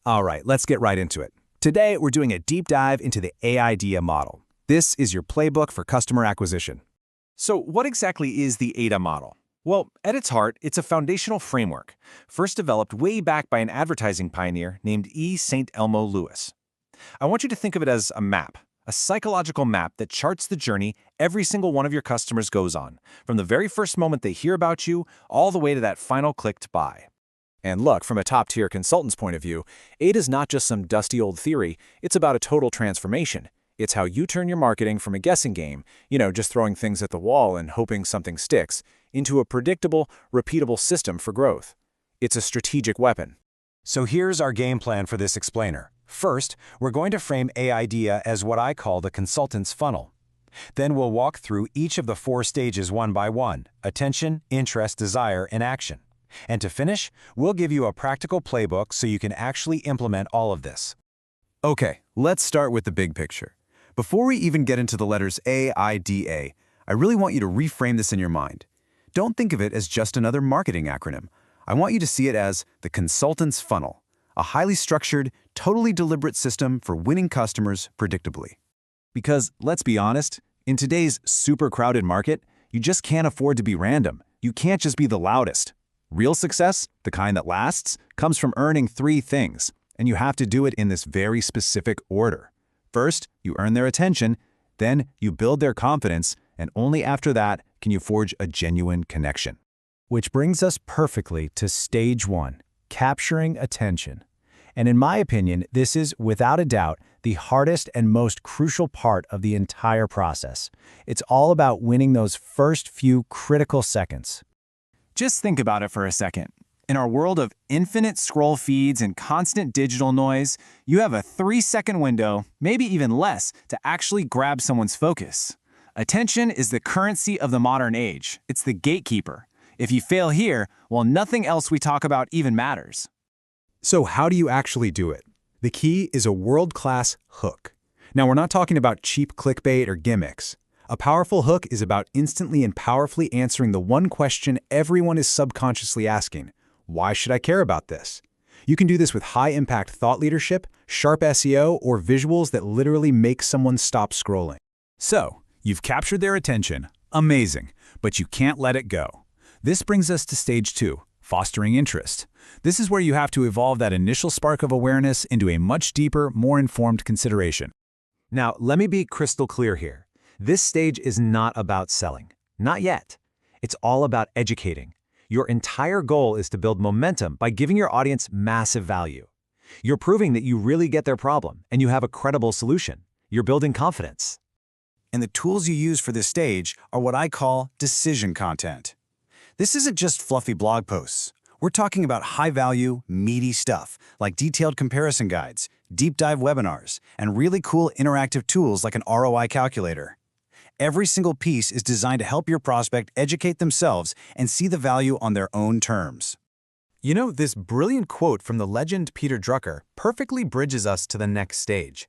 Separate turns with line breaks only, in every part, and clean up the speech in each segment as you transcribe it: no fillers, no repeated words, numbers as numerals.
All right, let's get right into it. Today, we're doing a deep dive into the AIDA model. This is your playbook for customer acquisition.
So what exactly is the AIDA model? Well, at its heart, it's a foundational framework, first developed way back by an advertising pioneer named E. St. Elmo Lewis. I want you to think of it as a map, a psychological map that charts the journey every single one of your customers goes on, from the very first moment they hear about you, all the way to that final click to buy.
And look, from a top-tier consultant's point of view, AIDA is not just some dusty old theory, it's about a total transformation. It's how you turn your marketing from a guessing game, just throwing things at the wall and hoping something sticks, into a predictable, repeatable system for growth. It's a strategic weapon.
So here's our game plan for this explainer. First, we're going to frame AIDA as what I call the consultant's funnel. Then we'll walk through each of the 4 stages one by one: attention, interest, desire, and action. And to finish, we'll give you a practical playbook so you can actually implement all of this.
Okay, let's start with the big picture. Before we even get into the letters AIDA, I really want you to reframe this in your mind. Don't think of it as just another marketing acronym. I want you to see it as the consultant's funnel, a highly structured, totally deliberate system for winning customers predictably. Because, let's be honest, in today's super crowded market, you just can't afford to be random. You can't just be the loudest. Real success, the kind that lasts, comes from earning 3 things, and you have to do it in this very specific order. First, you earn their attention, then you build their confidence, and only after that can you forge a genuine connection.
Which brings us perfectly to stage 1, capturing attention. And in my opinion, this is, without a doubt, the hardest and most crucial part of the entire process. It's all about winning those first few critical seconds.
Just think about it for a second. In our world of infinite scroll feeds and constant digital noise, you have a 3-second window, maybe even less, to actually grab someone's focus. Attention is the currency of the modern age. It's the gatekeeper. If you fail here, well, nothing else we talk about even matters.
So how do you actually do it? The key is a world-class hook. Now, we're not talking about cheap clickbait or gimmicks. A powerful hook is about instantly and powerfully answering the one question everyone is subconsciously asking: why should I care about this? You can do this with high-impact thought leadership, sharp SEO, or visuals that literally make someone stop scrolling. So, you've captured their attention. Amazing. But you can't let it go. This brings us to stage 2, fostering interest. This is where you have to evolve that initial spark of awareness into a much deeper, more informed consideration. Now, let me be crystal clear here. This stage is not about selling. Not yet. It's all about educating. Your entire goal is to build momentum by giving your audience massive value. You're proving that you really get their problem and you have a credible solution. You're building confidence.
And the tools you use for this stage are what I call decision content. This isn't just fluffy blog posts. We're talking about high-value, meaty stuff like detailed comparison guides, deep dive webinars, and really cool interactive tools like an ROI calculator. Every single piece is designed to help your prospect educate themselves and see the value on their own terms.
You know, this brilliant quote from the legend Peter Drucker perfectly bridges us to the next stage.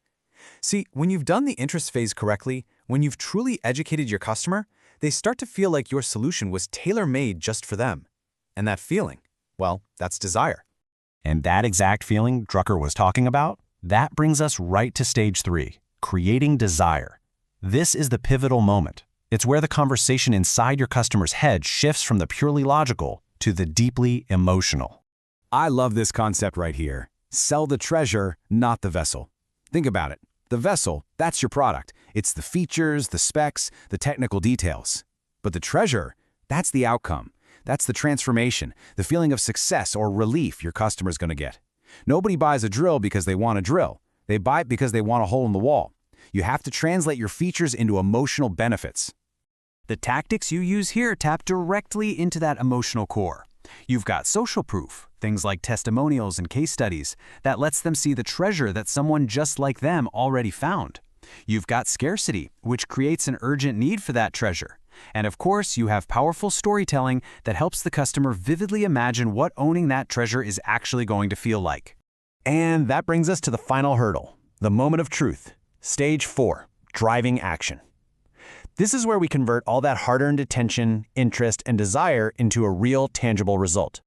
See, when you've done the interest phase correctly, when you've truly educated your customer, they start to feel like your solution was tailor-made just for them. And that feeling, well, that's desire.
And that exact feeling Drucker was talking about, that brings us right to stage 3, creating desire. This is the pivotal moment. It's where the conversation inside your customer's head shifts from the purely logical to the deeply emotional.
I love this concept right here. Sell the treasure, not the vessel. Think about it. The vessel, that's your product. It's the features, the specs, the technical details. But the treasure, that's the outcome. That's the transformation, the feeling of success or relief your customer's going to get. Nobody buys a drill because they want a drill. They buy it because they want a hole in the wall. You have to translate your features into emotional benefits. The tactics you use here tap directly into that emotional core. You've got social proof, things like testimonials and case studies, that lets them see the treasure that someone just like them already found. You've got scarcity, which creates an urgent need for that treasure. And of course, you have powerful storytelling that helps the customer vividly imagine what owning that treasure is actually going to feel like. And that brings us to the final hurdle, the moment of truth. Stage 4, driving action. This is where we convert all that hard-earned attention, interest, and desire into a real, tangible result.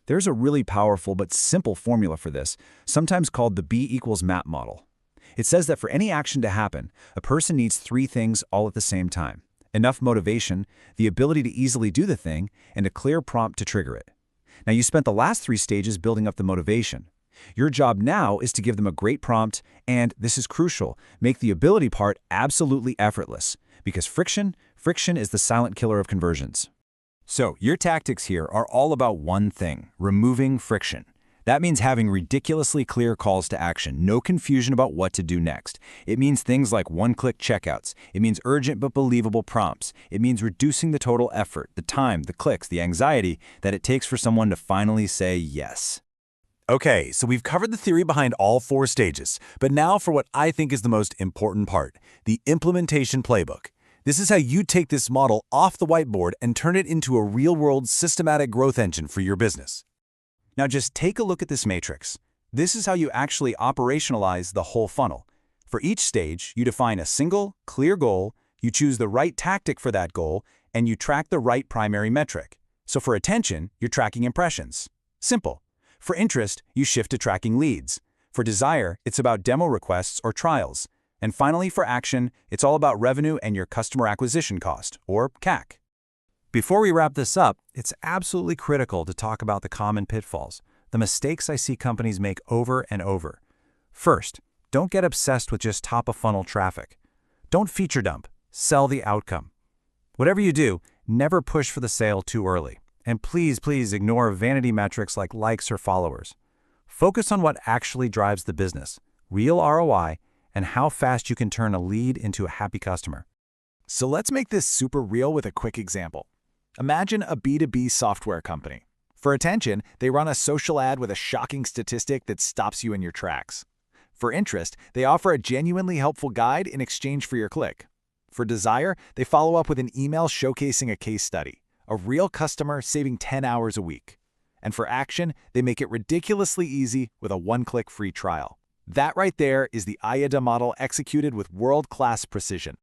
There's a really powerful but simple formula for this, sometimes called the B=MAP model. It says that for any action to happen, a person needs three things all at the same time: enough motivation, the ability to easily do the thing, and a clear prompt to trigger it. Now, you spent the last three stages building up the motivation. Your job now is to give them a great prompt and, this is crucial, make the ability part absolutely effortless, because friction is the silent killer of conversions. So, your tactics here are all about one thing: removing friction. That means having ridiculously clear calls to action, no confusion about what to do next. It means things like one-click checkouts. It means urgent but believable prompts. It means reducing the total effort, the time, the clicks, the anxiety that it takes for someone to finally say yes.
Okay, so we've covered the theory behind all four stages, but now for what I think is the most important part, the implementation playbook. This is how you take this model off the whiteboard and turn it into a real-world systematic growth engine for your business. Now just take a look at this matrix. This is how you actually operationalize the whole funnel. For each stage, you define a single, clear goal, you choose the right tactic for that goal, and you track the right primary metric. So for attention, you're tracking impressions. Simple. For interest, you shift to tracking leads. For desire, it's about demo requests or trials. And finally, for action, it's all about revenue and your customer acquisition cost, or CAC.
Before we wrap this up, it's absolutely critical to talk about the common pitfalls, the mistakes I see companies make over and over. First, don't get obsessed with just top-of-funnel traffic. Don't feature dump, sell the outcome. Whatever you do, never push for the sale too early. And please ignore vanity metrics like likes or followers. Focus on what actually drives the business, real ROI, and how fast you can turn a lead into a happy customer.
So let's make this super real with a quick example. Imagine a B2B software company. For attention, they run a social ad with a shocking statistic that stops you in your tracks. For interest, they offer a genuinely helpful guide in exchange for your click. For desire, they follow up with an email showcasing a case study, a real customer saving 10 hours a week. And for action, they make it ridiculously easy with a one-click free trial. That right there is the AIDA model executed with world-class precision.